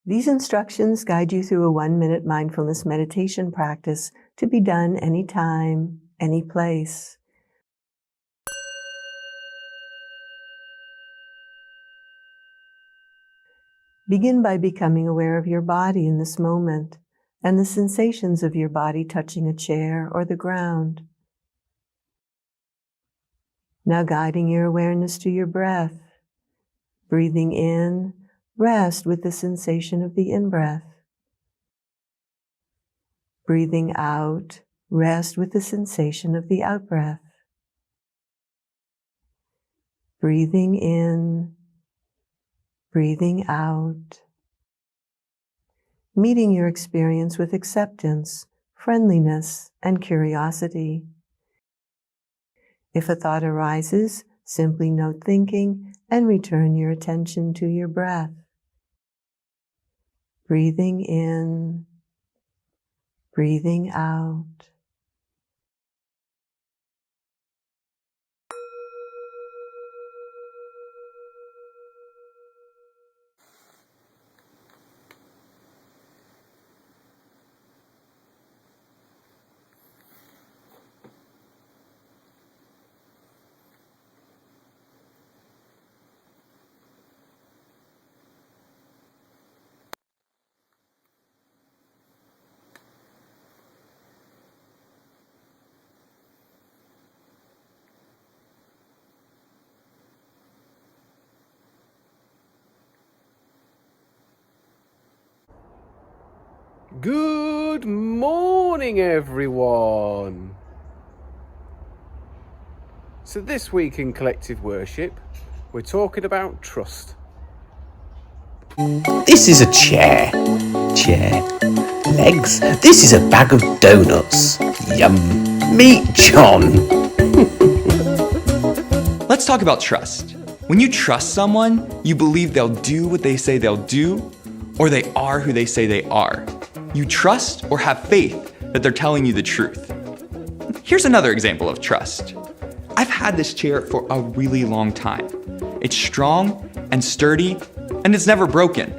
These instructions guide you through a 1-minute mindfulness meditation practice to be done anytime, any place. Begin by becoming aware of your body in this moment and the sensations of your body touching a chair or the ground. Now guiding your awareness to your breath. Breathing in, rest with the sensation of the in-breath. Breathing out, rest with the sensation of the out-breath. Breathing in, breathing out. Meeting your experience with acceptance, friendliness, and curiosity. If a thought arises, simply note thinking and return your attention to your breath. Breathing in, breathing out. Good morning, everyone. So this week in Collective Worship, we're talking about trust. This is a chair. Legs. This is a bag of donuts. Yum. Meet John. Let's talk about trust. When you trust someone, you believe they'll do what they say they'll do, or they are who they say they are. You trust or have faith that they're telling you the truth. Here's another example of trust. I've had this chair for a really long time. It's strong and sturdy, and it's never broken.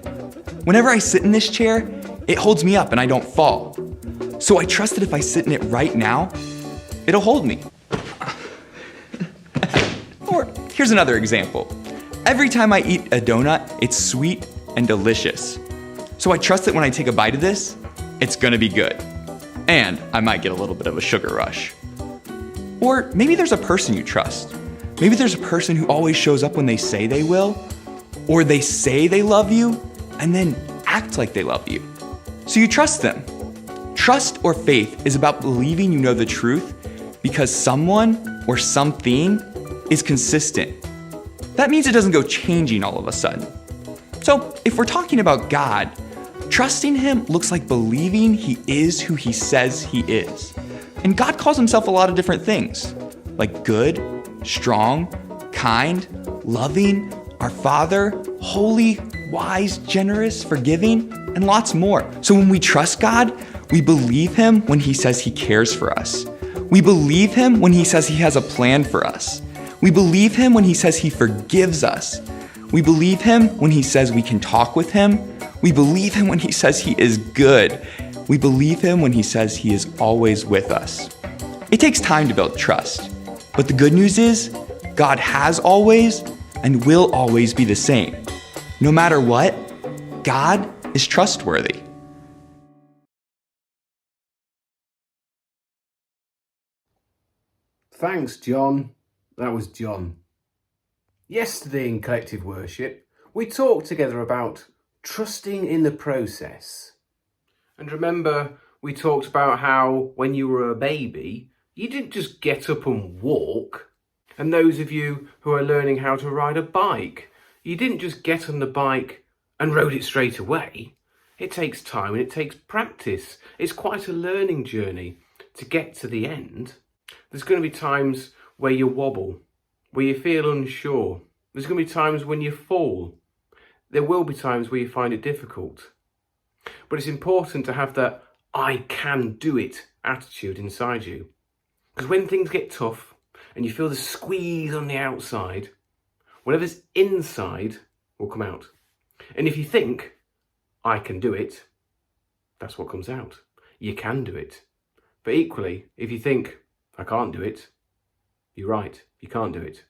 Whenever I sit in this chair, it holds me up and I don't fall. So I trust that if I sit in it right now, it'll hold me. Or here's another example. Every time I eat a donut, it's sweet and delicious. So I trust that when I take a bite of this, it's gonna be good. And I might get a little bit of a sugar rush. Or maybe there's a person you trust. Maybe there's a person who always shows up when they say they will, or they say they love you and then act like they love you. So you trust them. Trust or faith is about believing you know the truth because someone or something is consistent. That means it doesn't go changing all of a sudden. So if we're talking about God, trusting him looks like believing he is who he says he is. And God calls himself a lot of different things, like good, strong, kind, loving, our Father, holy, wise, generous, forgiving, and lots more. So when we trust God, we believe him when he says he cares for us. We believe him when he says he has a plan for us. We believe him when he says he forgives us. We believe him when he says we can talk with him. We believe him when he says he is good. We believe him when he says he is always with us. It takes time to build trust, but the good news is God has always and will always be the same. No matter what, God is trustworthy. Thanks, John. That was John. Yesterday in Collective Worship, we talked together about trusting in the process. And remember, we talked about how when you were a baby, you didn't just get up and walk. And those of you who are learning how to ride a bike, you didn't just get on the bike and rode it straight away. It takes time and it takes practice. It's quite a learning journey to get to the end. There's going to be times where you wobble, where you feel unsure. There's going to be times when you fall. There will be times where you find it difficult. But it's important to have that I can do it attitude inside you. Because when things get tough and you feel the squeeze on the outside, whatever's inside will come out. And if you think, I can do it, that's what comes out. You can do it. But equally, if you think, I can't do it, you're right, you can't do it.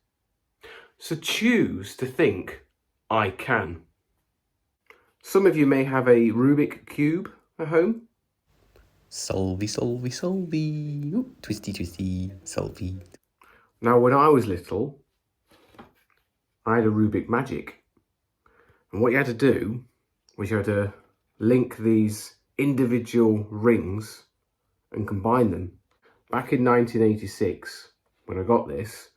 So choose to think, I can. Some of you may have a Rubik Cube at home. Solvey, solvey, solvey. Ooh, twisty, twisty, solvey. Now, when I was little, I had a Rubik Magic. And what you had to do was you had to link these individual rings and combine them. Back in 1986, when I got this,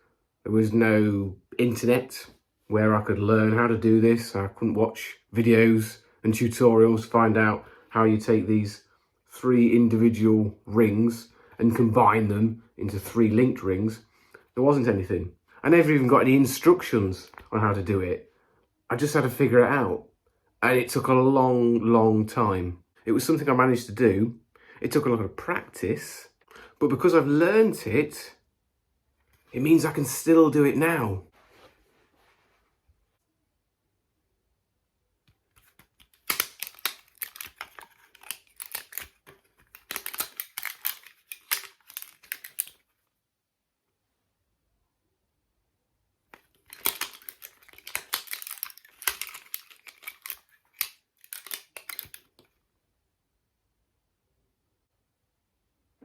there was no internet where I could learn how to do this. I couldn't watch videos and tutorials to find out how you take these 3 individual rings and combine them into 3 linked rings. There wasn't anything. I never even got any instructions on how to do it. I just had to figure it out. And it took a long time. It was something I managed to do. It took a lot of practice. But because I've learnt it, it means I can still do it now.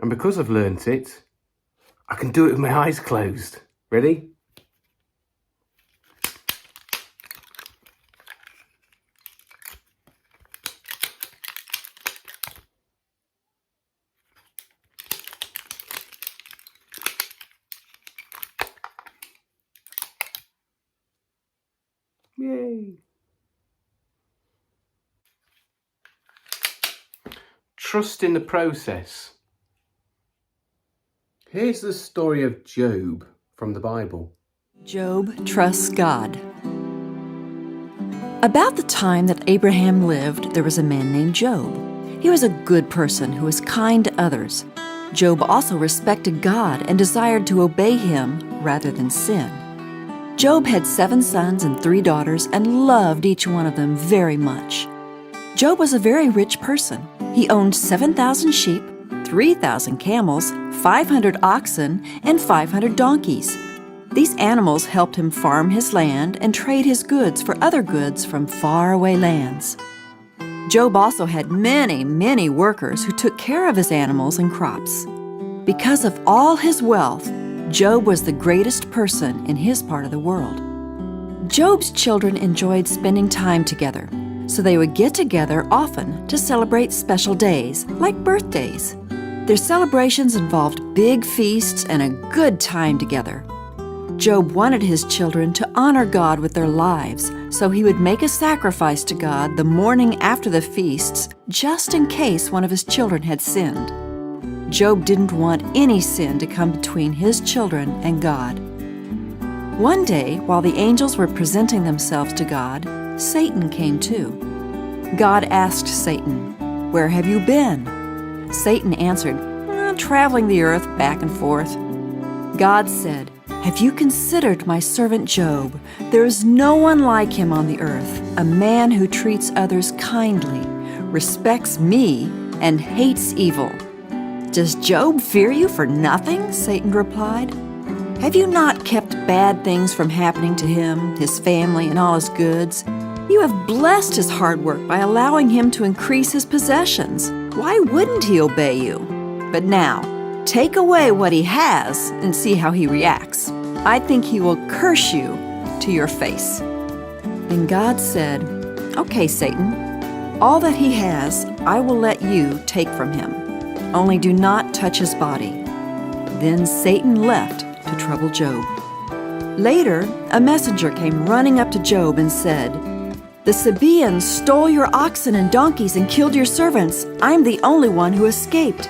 And because I've learnt it, I can do it with my eyes closed. Ready? Yay! Trust in the process. Here's the story of Job from the Bible. Job trusts God. About the time that Abraham lived, there was a man named Job. He was a good person who was kind to others. Job also respected God and desired to obey him rather than sin. Job had 7 sons and 3 daughters and loved each one of them very much. Job was a very rich person. He owned 7,000 sheep, 3,000 camels, 500 oxen, and 500 donkeys. These animals helped him farm his land and trade his goods for other goods from faraway lands. Job also had many workers who took care of his animals and crops. Because of all his wealth, Job was the greatest person in his part of the world. Job's children enjoyed spending time together, so they would get together often to celebrate special days, like birthdays. Their celebrations involved big feasts and a good time together. Job wanted his children to honor God with their lives, so he would make a sacrifice to God the morning after the feasts, just in case one of his children had sinned. Job didn't want any sin to come between his children and God. One day, while the angels were presenting themselves to God, Satan came too. God asked Satan, "Where have you been?" Satan answered, "Traveling the earth back and forth." God said, "Have you considered my servant Job? There is no one like him on the earth, a man who treats others kindly, respects me, and hates evil." "Does Job fear you for nothing?" Satan replied. "Have you not kept bad things from happening to him, his family, and all his goods? You have blessed his hard work by allowing him to increase his possessions. Why wouldn't he obey you? But now, take away what he has and see how he reacts. I think he will curse you to your face." Then God said, "Okay, Satan, all that he has I will let you take from him. Only do not touch his body." Then Satan left to trouble Job. Later, a messenger came running up to Job and said, "The Sabaeans stole your oxen and donkeys and killed your servants. I'm the only one who escaped."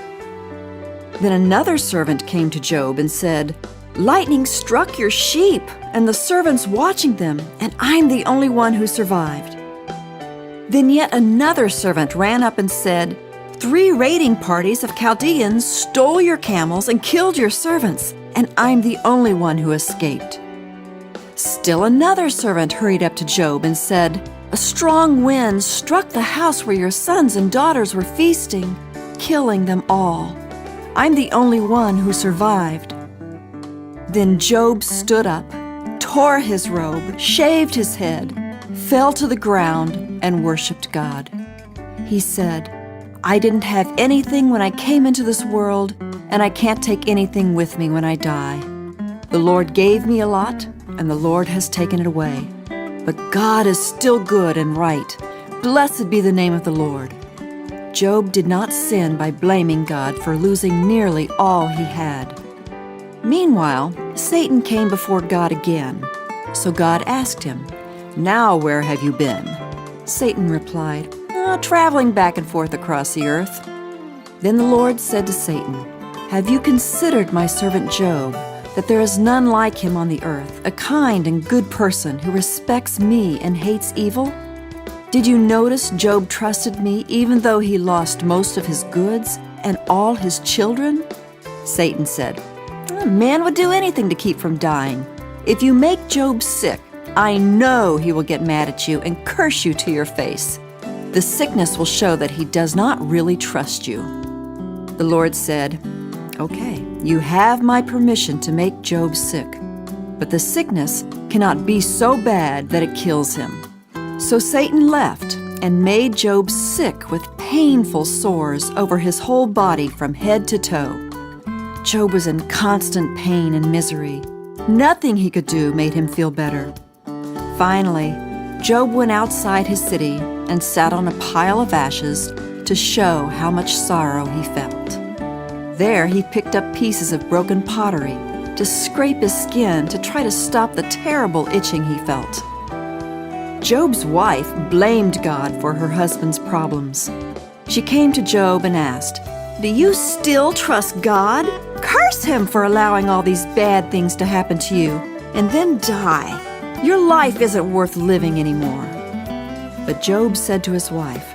Then another servant came to Job and said, "Lightning struck your sheep and the servants watching them, and I'm the only one who survived." Then yet another servant ran up and said, "3 raiding parties of Chaldeans stole your camels and killed your servants, and I'm the only one who escaped." Still another servant hurried up to Job and said, A strong wind struck the house where your sons and daughters were feasting, killing them all. I'm the only one who survived." Then Job stood up, tore his robe, shaved his head, fell to the ground, and worshiped God. He said, "I didn't have anything when I came into this world, and I can't take anything with me when I die. The Lord gave me a lot, and the Lord has taken it away. But God is still good and right. Blessed be the name of the Lord." Job did not sin by blaming God for losing nearly all he had. Meanwhile, Satan came before God again. So God asked him, "Now where have you been?" Satan replied, "Traveling back and forth across the earth." Then the Lord said to Satan, "Have you considered my servant Job, that there is none like him on the earth, a kind and good person who respects me and hates evil? Did you notice Job trusted me even though he lost most of his goods and all his children?" Satan said, "A man would do anything to keep from dying. If you make Job sick, I know he will get mad at you and curse you to your face. The sickness will show that he does not really trust you." The Lord said, "Okay, you have my permission to make Job sick, but the sickness cannot be so bad that it kills him." So Satan left and made Job sick with painful sores over his whole body from head to toe. Job was in constant pain and misery. Nothing he could do made him feel better. Finally, Job went outside his city and sat on a pile of ashes to show how much sorrow he felt. There he picked up pieces of broken pottery to scrape his skin to try to stop the terrible itching he felt. Job's wife blamed God for her husband's problems. She came to Job and asked, "Do you still trust God? Curse him for allowing all these bad things to happen to you, and then die. Your life isn't worth living anymore." But Job said to his wife,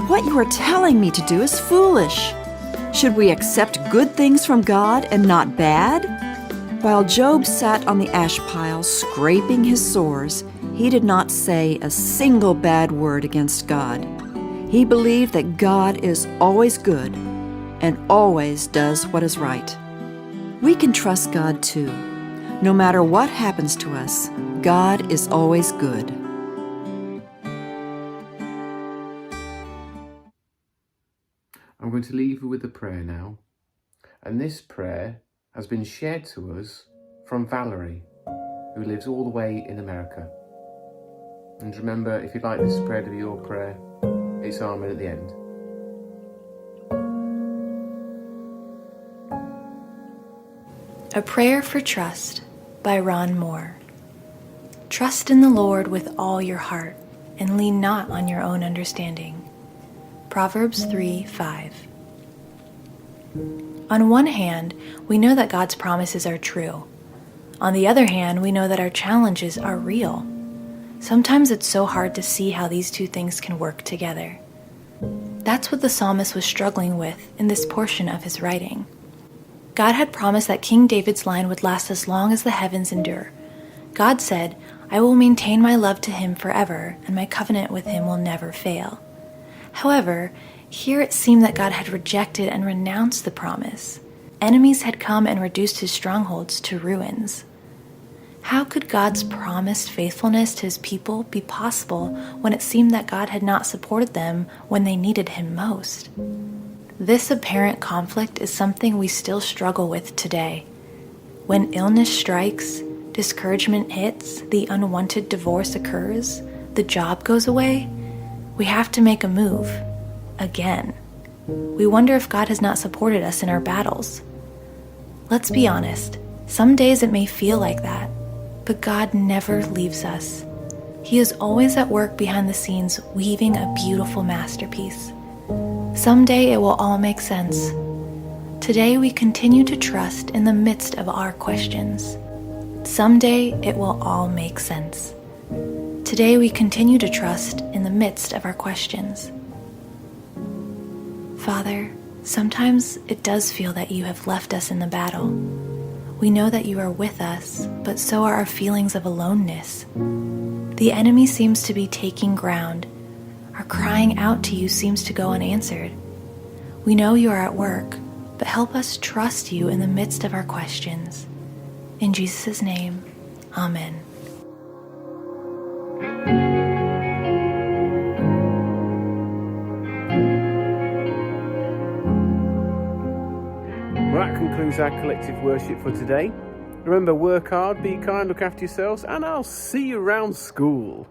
"What you are telling me to do is foolish. Should we accept good things from God and not bad?" While Job sat on the ash pile scraping his sores, he did not say a single bad word against God. He believed that God is always good and always does what is right. We can trust God too. No matter what happens to us, God is always good. I'm going to leave you with a prayer now. And this prayer has been shared to us from Valerie, who lives all the way in America. And remember, if you'd like this prayer to be your prayer, it's Amen at the end. A Prayer for Trust by Ron Moore. Trust in the Lord with all your heart, and lean not on your own understanding. Proverbs 3:5. On one hand, we know that God's promises are true. On the other hand, we know that our challenges are real. Sometimes it's so hard to see how these two things can work together. That's what the psalmist was struggling with in this portion of his writing. God had promised that King David's line would last as long as the heavens endure. God said, "I will maintain my love to him forever, and my covenant with him will never fail." However, here it seemed that God had rejected and renounced the promise. Enemies had come and reduced his strongholds to ruins. How could God's promised faithfulness to his people be possible when it seemed that God had not supported them when they needed him most? This apparent conflict is something we still struggle with today. When illness strikes, discouragement hits, the unwanted divorce occurs, the job goes away, we have to make a move. Again. We wonder if God has not supported us in our battles. Let's be honest, some days it may feel like that, but God never leaves us. He is always at work behind the scenes, weaving a beautiful masterpiece. Someday it will all make sense. Today we continue to trust in the midst of our questions. Someday it will all make sense. Today we continue to trust in the midst of our questions. Father, sometimes it does feel that you have left us in the battle. We know that you are with us, but so are our feelings of aloneness. The enemy seems to be taking ground. Our crying out to you seems to go unanswered. We know you are at work, but help us trust you in the midst of our questions. In Jesus' name, amen. Well, that concludes our collective worship for today. Remember, work hard, be kind, look after yourselves, and I'll see you around school.